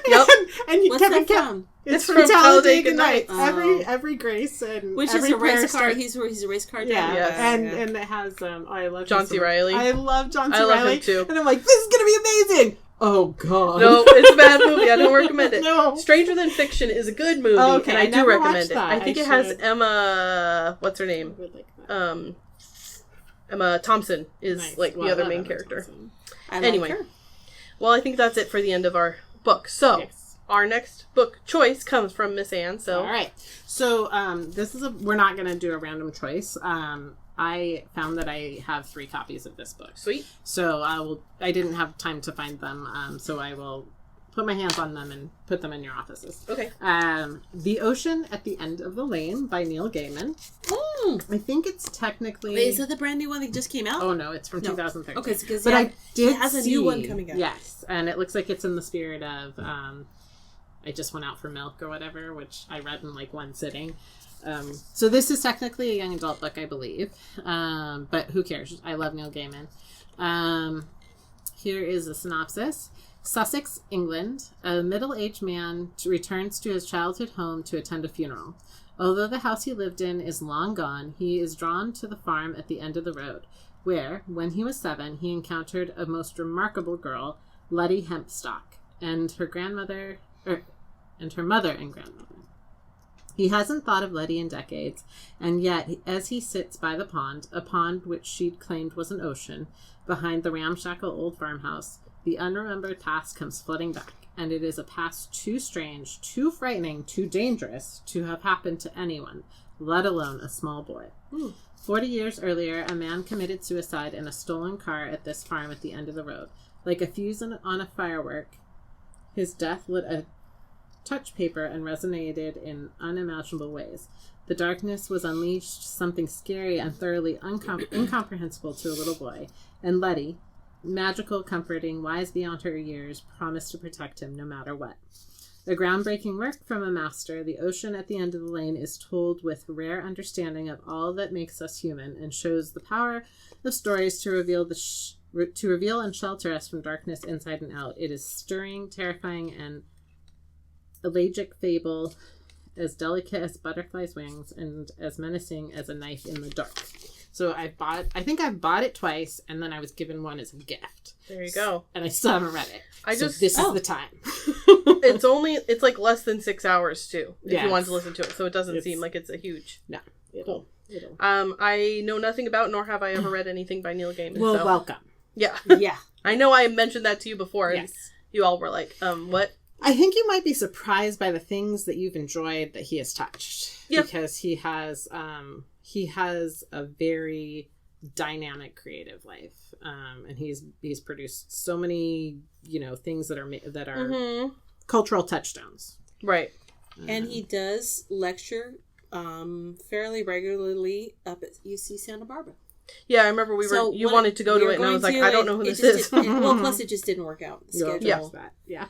Yep. And What's Kevin that kept. from? It's from from Talladega Talladega Nights. Nights. Every grace and Which every is a race prayer car. starts- He's a race car Yeah, driver. Yes. and it has I love John him so C. much. Reilly. I love John C. I love Reilly him too. and I'm like, this is gonna be amazing. Oh God, No, it's a bad movie. I don't recommend it. No. Stranger Than Fiction is a good movie, Okay, and I I do never recommend watched it. that. I think I it has should. Emma. What's her name? I would like that. Emma Thompson is Nice. like Well, the other I main love character. Thompson. I like Anyway. her. Well, I think that's it for the end of our book. So Yes. our next book choice comes from Miss Anne. So All right. So we're not gonna do a random choice. I found that I have 3 copies of this book. sweet. So I didn't have time to find them. So I will put my hands on them and put them in your offices. Okay. The Ocean at the End of the Lane by Neil Gaiman. I think it's technically. Wait, is that the brand new one that just came out? Oh no, it's from No. 2013. Okay, because But I did he has a new one coming out. Yes, and it looks like it's in the spirit of I Just Went Out for Milk or whatever, which I read in like one sitting. So this is technically a young adult book, I believe. But who cares? I love Neil Gaiman. Here is a synopsis. Sussex, England. A middle-aged man returns to his childhood home to attend a funeral. Although the house he lived in is long gone, he is drawn to the farm at the end of the road, where, when he was 7, he encountered a most remarkable girl, Letty Hempstock, and her mother and grandmother. He hasn't thought of Letty in decades, and yet, as he sits by the pond, a pond which she'd claimed was an ocean, behind the ramshackle old farmhouse, the unremembered past comes flooding back, and it is a past too strange, too frightening, too dangerous to have happened to anyone, let alone a small boy. 40 years earlier, a man committed suicide in a stolen car at this farm at the end of the road. Like a fuse on a firework, his death lit a touch paper and resonated in unimaginable ways. The darkness was unleashed, something scary and thoroughly incomprehensible to a little boy, and Letty, magical, comforting, wise beyond her years, promised to protect him no matter what. A groundbreaking work from a master, The Ocean at the End of the Lane is told with rare understanding of all that makes us human and shows the power of stories to reveal and shelter us from darkness inside and out. It is stirring, terrifying, and elegiac fable, as delicate as butterflies' wings and as menacing as a knife in the dark. So I think I've bought it twice, and then I was given one as a gift. There you go. And I still haven't read it. This is the time. It's like less than 6 hours too, if Yes. you want to listen to it. So it doesn't seem like it's a huge. No. Cool. I know nothing about, nor have I ever read anything by Neil Gaiman. Well, so. welcome. Yeah. Yeah. I know I mentioned that to you before, and Yes. you all were like, what? I think you might be surprised by the things that you've enjoyed that he has touched. Yep. Because he has a very dynamic creative life. And he's produced so many, things that are cultural touchstones. Right. And he does lecture fairly regularly up at UC Santa Barbara. Yeah, I remember you wanted to go to it, and I was like, I don't know who this is. Plus it just didn't work out. The schedule. Yeah.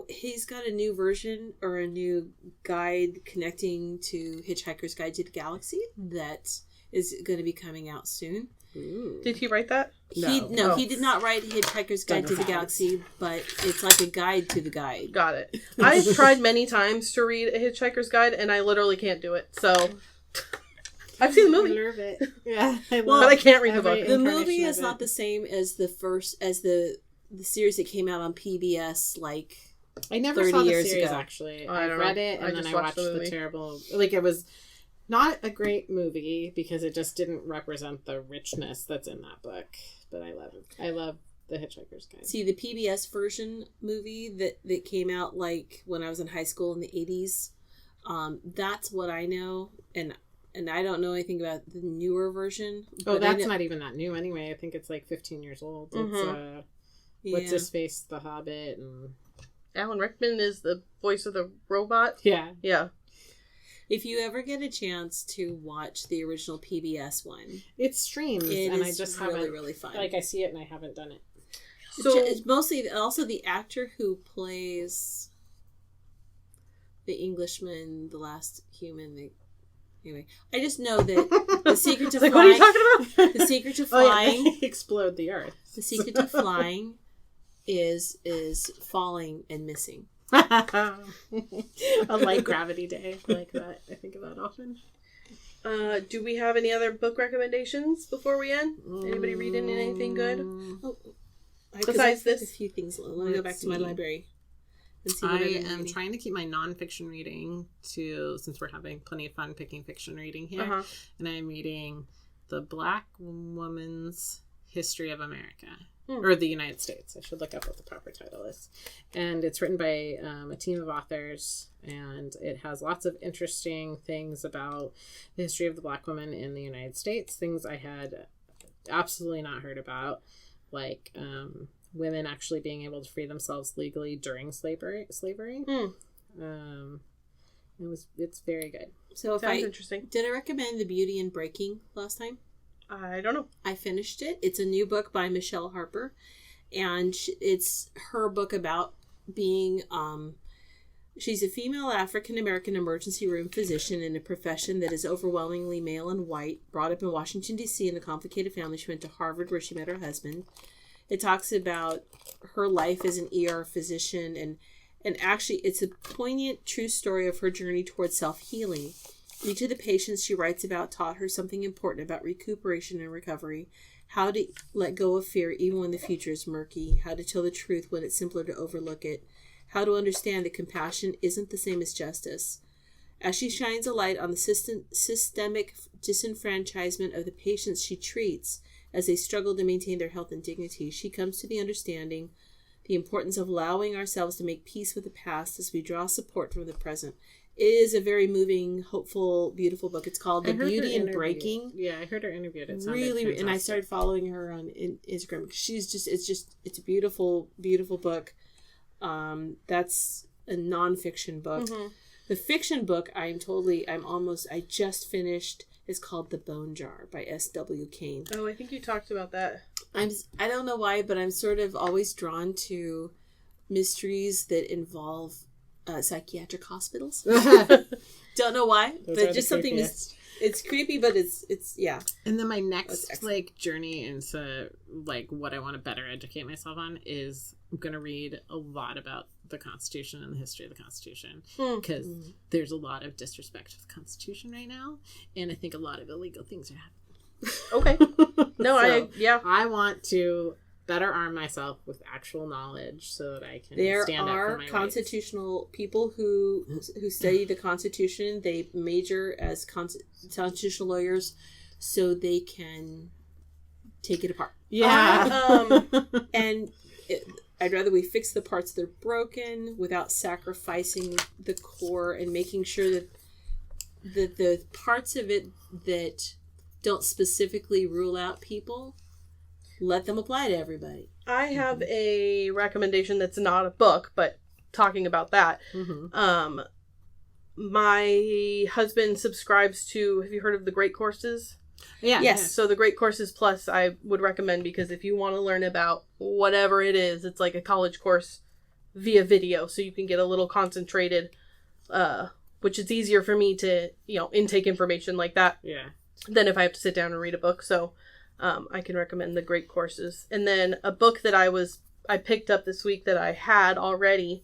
He's got a new version or a new guide connecting to Hitchhiker's Guide to the Galaxy that is going to be coming out soon. Ooh. Did he write that? No, he did not write Hitchhiker's Guide to the Galaxy, but it's like a guide to the guide. Got it. I've tried many times to read A Hitchhiker's Guide, and I literally can't do it. So I've seen the movie. I love it. Yeah, but I can't read the book. The movie is not the same as the series that came out on PBS like I never 30 saw the years series ago. Actually. I read it and then I watched the terrible. Like it was not a great movie because it just didn't represent the richness that's in that book. But I love it. I love The Hitchhiker's Guide. See, the PBS version movie that came out like when I was in high school in the 80s. That's what I know, and I don't know anything about the newer version. Oh, that's not even that new anyway. I think it's like 15 years old. Mm-hmm. It's what's his face, The Hobbit, and Alan Rickman is the voice of the robot. Yeah. If you ever get a chance to watch the original PBS one, it streams, and I just haven't really fun. Like I see it, and I haven't done it. So it's mostly also the actor who plays the Englishman, the last human. Anyway, I just know that the secret to flying. What are you talking about? The secret to flying. Explode the earth. The secret to flying is falling and missing. A light gravity day like that. I think of that often. Do we have any other book recommendations before we end? Anybody reading anything good? Besides this, a few things. Let me go back to my library and see. I am trying to keep my nonfiction reading since we're having plenty of fun picking fiction reading here, and I'm reading The Black Woman's History of America. Or the United States. I should look up what the proper title is. And it's written by a team of authors, and it has lots of interesting things about the history of the Black woman in the United States, things I had absolutely not heard about, like women actually being able to free themselves legally during slavery. It's very good. So sounds interesting. Did I recommend The Beauty in Breaking last time? I don't know. I finished it. It's a new book by Michelle Harper, and it's her book about being she's a female African-American emergency room physician in a profession that is overwhelmingly male and white, brought up in Washington, D.C. in a complicated family. She went to Harvard where she met her husband. It talks about her life as an ER physician, and actually it's a poignant true story of her journey towards self-healing. Each of the patients she writes about taught her something important about recuperation and recovery, how to let go of fear even when the future is murky, how to tell the truth when it's simpler to overlook it, how to understand that compassion isn't the same as justice. As she shines a light on the systemic disenfranchisement of the patients she treats as they struggle to maintain their health and dignity, she comes to the understanding the importance of allowing ourselves to make peace with the past as we draw support from the present. It is a very moving, hopeful, beautiful book. It's called The Beauty in Breaking. Yeah, I heard her interviewed. It sounded really, fantastic. and I started following her on Instagram. It's a beautiful, beautiful book. That's a nonfiction book. Mm-hmm. The fiction book, I just finished, is called The Bone Jar by S.W. Kane. Oh, I think you talked about that. I don't know why, but I'm sort of always drawn to mysteries that involve psychiatric hospitals. Don't know why, but just something it's creepy, but it's yeah. And then my next journey into what I want to better educate myself on is I'm going to read a lot about the Constitution and the history of the Constitution, because there's a lot of disrespect to the Constitution right now, and I think a lot of illegal things are happening. Okay. No, I want to better arm myself with actual knowledge so that I can stand up for my rights. There are constitutional people who study the Constitution. They major as constitutional lawyers so they can take it apart. Yeah. I'd rather we fix the parts that are broken without sacrificing the core, and making sure that the parts of it that don't specifically rule out people, let them apply to everybody. I have a recommendation that's not a book, but talking about that. Mm-hmm. My husband subscribes to, have you heard of the Great Courses? Yeah. Yes. Yeah. So the Great Courses Plus I would recommend, because if you want to learn about whatever it is, it's like a college course via video. So you can get a little concentrated, which is easier for me to, intake information like that. Yeah. Than if I have to sit down and read a book. So I can recommend the Great Courses. And then a book that I picked up this week that I had already.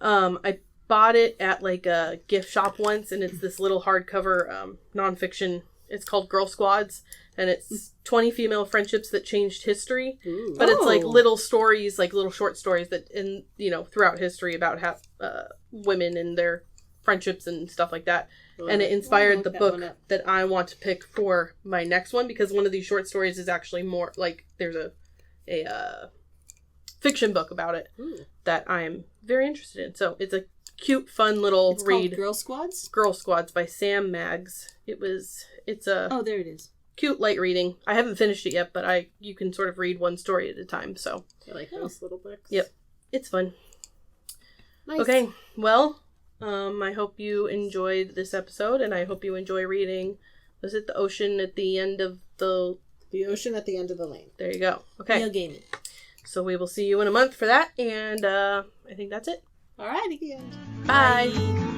I bought it at a gift shop once, and it's this little hardcover nonfiction It's called Girl Squads, and it's 20 female friendships that changed history. Ooh. But it's like little stories, like little short stories that throughout history about how women and their friendships and stuff like that. And it inspired the book that I want to pick for my next one, because one of these short stories is actually more like there's a fiction book about it that I'm very interested in. So it's a cute, fun little read. Called Girl Squads? Girl Squads by Sam Maggs. It's a oh, there it is. Cute light reading. I haven't finished it yet, but you can sort of read one story at a time. So I like those little books. Yep, it's fun. Nice. Okay, well, I hope you enjoyed this episode, and I hope you enjoy reading. Was it The Ocean at the End of the Ocean at the End of the Lane? There you go. Okay. Neil Gaiman. So we will see you in a month for that, and I think that's it. All right, again. Bye.